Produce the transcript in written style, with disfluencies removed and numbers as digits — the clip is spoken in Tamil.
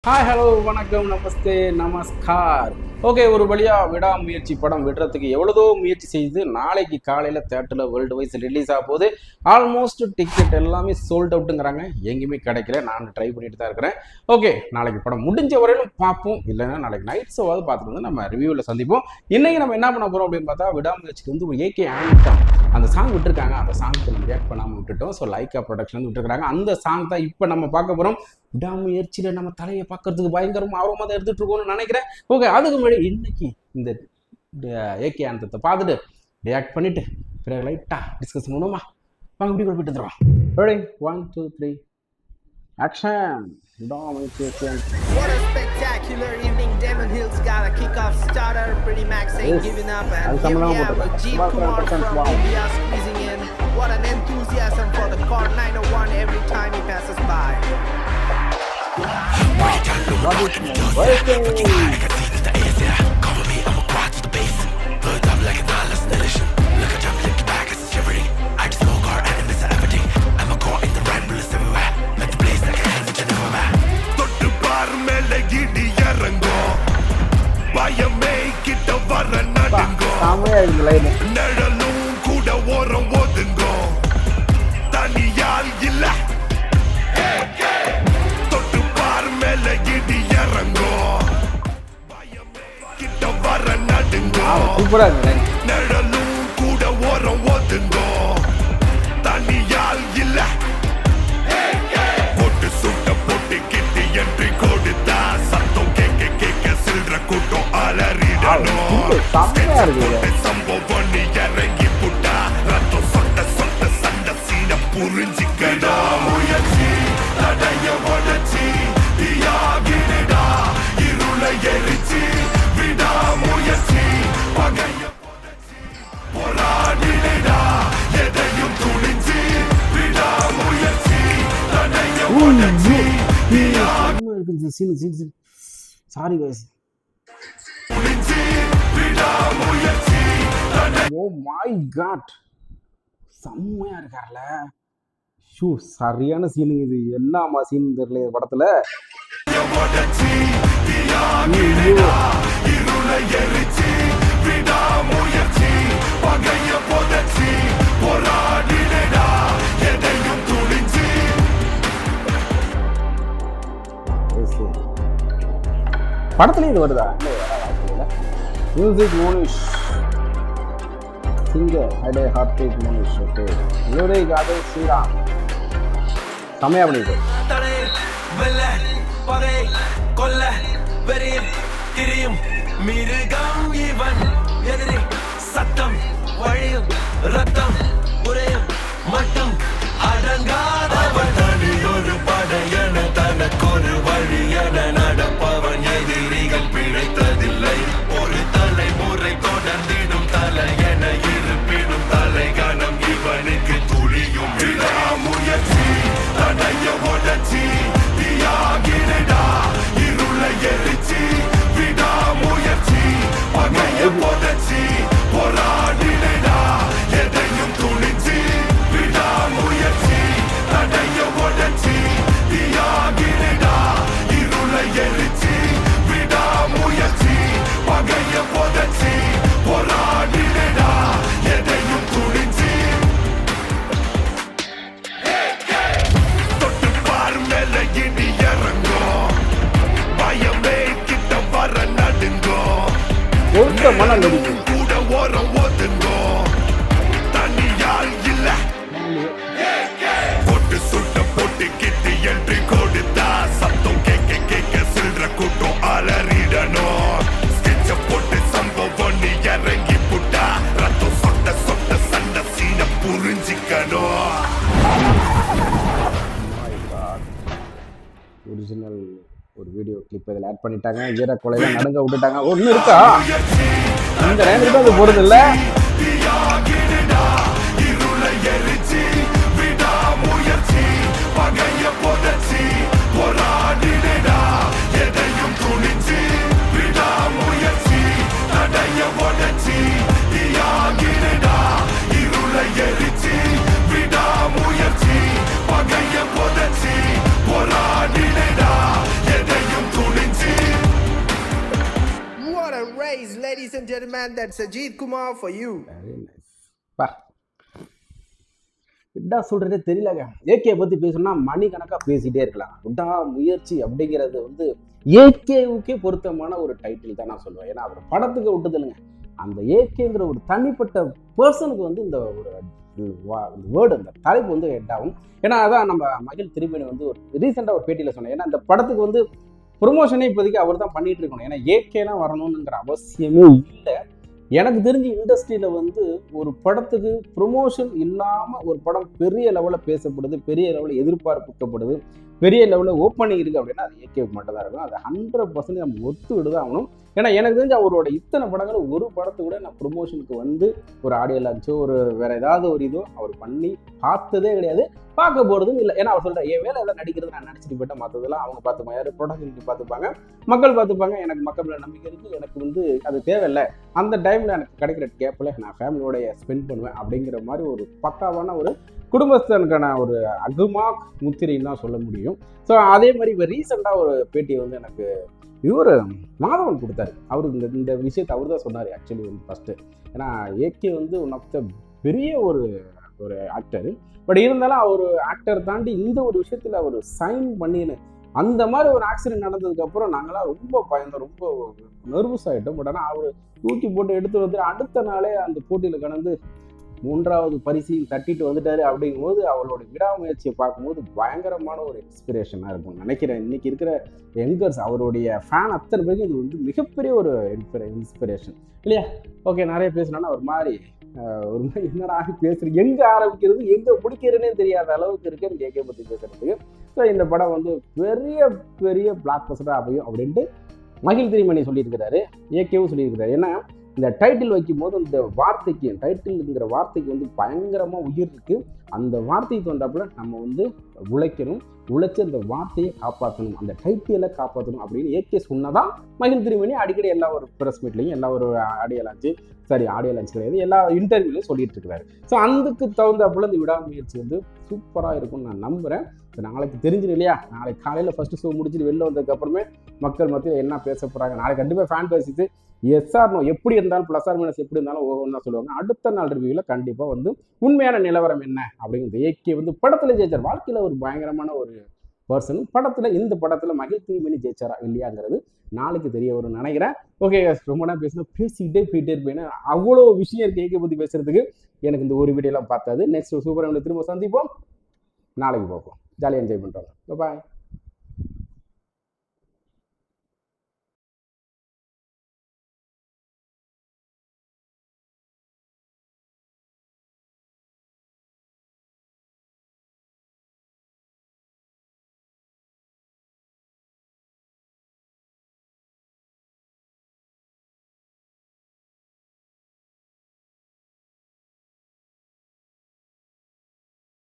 ஹாய் ஹலோ வணக்கம் நமஸ்தே நமஸ்கார். ஓகே, ஒரு வழியாக விடாமுயற்சி படம் விடுறதுக்கு எவ்வளோ முயற்சி செய்து நாளைக்கு காலையில் தேட்டரில் வேர்ல்டு வைஸ் ரிலீஸ் ஆக போகுது. ஆல்மோஸ்ட் டிக்கெட் எல்லாமே சோல்ட் அவுட்டுங்கிறாங்க, எங்கேயுமே கிடைக்கல. நான் ட்ரை பண்ணிட்டு தான் இருக்கிறேன். ஓகே, நாளைக்கு படம் முடிஞ்ச வரையிலும் பார்ப்போம், இல்லைன்னா நாளைக்கு நைட் ஷோவாவது பார்த்துட்டு வந்து நம்ம ரிவ்யூவில் சந்திப்போம். இன்றைக்கி நம்ம என்ன பண்ண போகிறோம் அப்படின்னு பார்த்தா, விடாமுயற்சிக்கு வந்து ஒரு ஏகே ஆண்டம் அந்த சாங் விட்டுருக்காங்க. அந்த சாங்க்கு நம்ம ரியாக்ட் பண்ணாமல் விட்டுட்டோம். ஸோ லைக்கா ப்ரொடக்ஷன் விட்டுருக்காங்க. அந்த சாங் தான் இப்போ நம்ம பார்க்க போகிறோம். விடாமுயற்சியில் நம்ம தலையை பார்க்கறதுக்கு பயங்கரமாக ஆர்வமாக தான் எடுத்துகிட்டு இருக்கோம்னு நினைக்கிறேன். ஓகே, அதுக்கு முன்னாடி இன்னைக்கு இந்த ஏகே ஆனந்தத்தை பார்த்துட்டு ரியாக்ட் பண்ணிட்டு பிறகு லைட்டாக டிஸ்கஸ் பண்ணுவோமா? வாங்க இப்படி போயிட்டு வந்துடுவோம். Ready, 1 2 3 action. What a spectacular evening. Demon Hills got a kickoff starter. Pretty Max ain't giving up, and here we have Ajit Kumar from India squeezing in. What an enthusiasm for the car 901 every time he passes by. நிழலும் கூட ஓரம் ஒதுங்கோ, தனியால் இல்ல தொட்டு பார் மேல இடி இறங்கோ, பயமே கிட்ட வர நடுங்கோ, நிழலும் கூட ஓரம் ஒதுங்கோ, தனியால் இல்ல போட்டு சுட்ட போட்டு கிட்டி என்று கொடுத்தா சத்தம் கேட்க கேட்க சில்ற கூட்டம் அலறிடணும். சம்பவம் பண்ணி இறங்கி புட்டா ரத்தம் சொட்ட சொட்ட சண்டை சீன புரிஞ்சிக்கடா. முயற்சி தடைய உடச்சி தியாகிடா, இருளை எரிச்சி விடா முயற்சி பகைய போராடிடா, எதையும் துணிஞ்சி விடா முயற்சி தடைய உடச்சி sorry guys. Oh my god, செம்மையா இருக்கார்ல. ஷூ, சரியான சீனுங்க இது. என்னமா சீன் தெரியல படத்துல. படத்துலயும் இது வருதா? மியூசிக் மோனிஷ், சிங்கர் ஹைடே ஹார்டிக் மோனிஷ். ஓகே, லிரிக் அதே ஸ்ரீராம். செமையா பண்ணிட்டு கொல்ல வெறியில் திரியும் மிருகம் இவன், எதிரி சத்தம் வழியும் ரத்தம் உரையும் மட்டும் அடங்காதவன், தனியொரு படையன தனக்கொரு வழியன நடப்பவன், எதிரிகள் பிழைத்ததில்லை ஒரு தலைமுறை தொடர்ந்திடும் தலையென இருப்பினும் தலைகணம் இவனுக்கு துளியும் விடாமுயற்சி தடைய உடச்சி தியாகிடா, இருளை எரிச்சி விடாமுயற்சி பகைய புதைச்சி போராடிடா, எதையும் துணிச்சி விடாமுயற்சி தடைய உடச்சி தியாகிடா, இருளை எரிச்சி விடாமுயற்சி பகைய புதைச்சி போராடிடா, எதையும் துணிச்சி தொட்டு பார் மேல இடி இறங்கோ, பயமே கிட்ட வர நடுங்கோ, கூட ஓரம் ஒதுங்கோ, தனியால் இல்ல போட்டு சுட்ட போட்டு கிட்டி என்று கொடுத்தா சத்தம் கேட்க கேட்க சில்ற கூட்டம் அலறிடணும். ஸ்கெட்ச போட்டு சம்பவம் பண்ணி இறங்கி புட்டா ரத்தம் சொட்ட சொட்ட சண்டை சீன புரிஞ்சிக்கணும். ஒரிஜினல் ஒரு வீடியோ கிளிப் இதில் ஆட் பண்ணிட்டாங்க. ஈர கொலையெல்லாம் நடுங்க விட்டுட்டாங்க. ஒன்று இருக்கா இந்த நேரத்துக்கு அது போறது இல்லை. இருளை எரிச்சி விடாமுயற்சி பகைய புதைச்சி போராடிடா, எதையும் துணிச்சி விடாமுயற்சி தடைய உடச்சி தியாகிடா, இருளை எரிச்சி விடாமுயற்சி பகைய புதைச்சி போராடிடா, எதையும் ladies and gentlemen, that's Ajit Kumar for you. Very nice. பா விடா சொல்றதே தெரியலங்க. ஏகே பத்தி பேசணும்னா மணிக்கணக்காக பேசிட்டே இருக்கலாம். விடா முயற்சி அப்படிங்கிறது வந்து ஏகேவுக்கே பொருத்தமான ஒரு டைட்டில் தான் நான் சொல்லுவேன். ஏன்னா அவர் படத்துக்கு விட்டதில்லைங்க. அந்த ஏகேங்கிற ஒரு தனிப்பட்ட பர்சனுக்கு வந்து இந்த ஒரு வேர்டு அந்த தலைப்பு வந்து ஹெட் ஆகும். ஏன்னா அதான் நம்ம மகிழ் திருமணி வந்து ஒரு ரீசெண்டாக ஒரு பேட்டியில் சொன்னேன். ஏன்னா இந்த படத்துக்கு வந்து ப்ரொமோஷனே இப்போதைக்கு அவர் தான் பண்ணிட்டு இருக்கணும். ஏன்னா ஏகேலாம் வரணுங்கிற அவசியமே இல்லை. எனக்கு தெரிஞ்சு இண்டஸ்ட்ரியில் வந்து ஒரு படத்துக்கு ப்ரொமோஷன் இல்லாமல் ஒரு படம் பெரிய லெவலில் பேசப்படுது, பெரிய லெவலில் எதிர்பார்க்கப்படுது, பெரிய லெவலில் ஓப்பனிங் இருக்குது அப்படின்னா அது ஏகேவுக்கு மட்டும் தான் இருக்கும். அது 100% நம்ம ஒத்துக்கிட்டு தான் ஆகணும். ஏன்னா எனக்கு தெரிஞ்சு அவரோட இத்தனை படங்கள் ஒரு படத்தை கூட நான் ப்ரொமோஷனுக்கு வந்து ஒரு ஆடியோ லான்ச்சோ ஒரு வேறு ஏதாவது ஒரு இதோ அவர் பண்ணி பார்த்ததே கிடையாது, பார்க்க போகிறதும் இல்லை. ஏன்னா அவர் சொல்கிற என் வேலை எதாவது நடிக்கிறது நான் நடிச்சுட்டு போயிட்டேன், மற்றதெல்லாம் அவங்க பார்த்துப்பாங்க, யார் ப்ரொடக்ஷனுக்கு பார்த்துப்பாங்க, மக்கள் பார்த்துப்பாங்க. எனக்கு மக்கள் மேலே நம்பிக்கை இருக்குது, எனக்கு வந்து அது தேவையில்லை. அந்த டைமில் எனக்கு கிடைக்கிற கேப்பில் நான் ஃபேமிலியோடைய ஸ்பெண்ட் பண்ணுவேன் அப்படிங்கிற மாதிரி ஒரு பக்காவான ஒரு குடும்பஸ்தனுக்கான ஒரு அகுமாக் முத்திரைன்னு தான் சொல்ல முடியும். ஸோ அதே மாதிரி இப்போ ரீசெண்டாக ஒரு பேட்டியை வந்து எனக்கு இவர் மாதவன் கொடுத்தாரு. அவருக்கு இந்த விஷயத்தை அவர் தான் சொன்னார் ஆக்சுவலி வந்து ஃபஸ்ட்டு. ஏன்னா ஏகே வந்து ஒன் ஆஃப் த பெரிய ஒரு ஆக்டர். பட் இருந்தாலும் அவர் ஆக்டர் தாண்டி இந்த ஒரு விஷயத்தில் அவர் சைன் பண்ணின்னு அந்த மாதிரி ஒரு ஆக்சிடென்ட் நடந்ததுக்கப்புறம் நாங்களாம் ரொம்ப பயந்தோம், ரொம்ப நர்வஸ் ஆகிட்டோம். பட் ஆனால் அவர் தூக்கி போட்டு எடுத்து வந்து அடுத்த நாளே அந்த போட்டியில் கலந்து 3வது பரிசையும் தட்டிட்டு வந்துட்டாரு. அப்படிங்கும்போது அவளோட விடாமுயற்சியை பார்க்கும்போது பயங்கரமான ஒரு இன்ஸ்பிரேஷனாக இருக்கும் நினைக்கிறேன். இன்னைக்கு இருக்கிற யங்கர்ஸ் அவருடைய ஃபேன் அத்தனை பேருக்கு இது வந்து மிகப்பெரிய ஒரு இன்ஸ்பிரேஷன் இல்லையா? ஓகே, நிறைய பேசணும்னா ஒரு மாதிரி என்னடா பேசுறது, எங்கே ஆரம்பிக்கிறது எங்கே முடிக்கிறதுனே தெரியாத அளவுக்கு இருக்கு எனக்கு ஏகே பற்றி பேசுறதுக்கு. ஸோ இந்த படம் வந்து பெரிய பெரிய பிளாக் பஸ்டராக அமையும் அப்படின்ட்டு மகிழ் திருமணி சொல்லியிருக்கிறாரு, ஏகேவும் சொல்லியிருக்கிறாரு. ஏன்னா இந்த டைட்டில் வைக்கும் போது இந்த வார்த்தைக்கு டைட்டில்ங்கிற வார்த்தைக்கு வந்து பயங்கரமாக உயிர் இருக்குது. அந்த வார்த்தைக்கு தோன்றாப்புல நம்ம வந்து உழைக்கணும், உழைச்சி அந்த வார்த்தையை காப்பாற்றணும், அந்த டைட்டிலை காப்பாற்றணும் அப்படின்னு ஏகே சொன்னதான் மகிழ் திருமணி அடிக்கடி எல்லா ஒரு ப்ரெஸ் மீட்லையும் எல்லா ஒரு ஆடியோ லான்ச் கிடையாது, எல்லா இன்டர்வியூலையும் சொல்லிட்டு இருக்கிறாரு. ஸோ அதுக்கு தகுந்தாப்புல இந்த விடாமுயற்சி வந்து சூப்பராக இருக்கும்னு நான் நம்புகிறேன். ஸோ நாளைக்கு தெரிஞ்சிடும் இல்லையா? நாளைக்கு காலையில் ஃபஸ்ட்டு ஷோ முடிச்சுட்டு வெளில வந்ததுக்கப்புறமே மக்கள் மத்தியில் என்ன பேச போகிறாங்க, நாளைக்கு கண்டிப்பாக ஃபேன் பேசிட்டு எஸ் ஆர் நோ எப்படி இருந்தாலும் ப்ளஸ் ஆர் மைனஸ் எப்படி இருந்தாலும் ஒவ்வொன்றா சொல்லுவாங்க. அடுத்த நாள் ரிவ்யூவில் கண்டிப்பாக வந்து உண்மையான நிலவரம் என்ன அப்படிங்கிறது. ஏகே வந்து படத்தில் ஜெயிச்சார், வாழ்க்கையில் ஒரு பயங்கரமான ஒரு பர்சன். படத்தில் இந்த படத்தில் மகிழ் திருமணி ஜெயிச்சாரா இல்லையாங்கிறது நாளைக்கு தெரிய வரும்னு நினைக்கிறேன். ஓகே, ரொம்ப நேரம் பேசிக்கிட்டே போயிட்டே இருப்பேன். அவ்வளோ விஷயம் இருக்குது ஏகே பற்றி பேசுறதுக்கு. எனக்கு இந்த ஒரு வீடியோலாம் பார்த்தாது. நெக்ஸ்ட் சூப்பராக திரும்ப சந்திப்போம், நாளைக்கு பார்ப்போம், ஜாலியாக என்ஜாய் பண்ணுறோம். பாய்.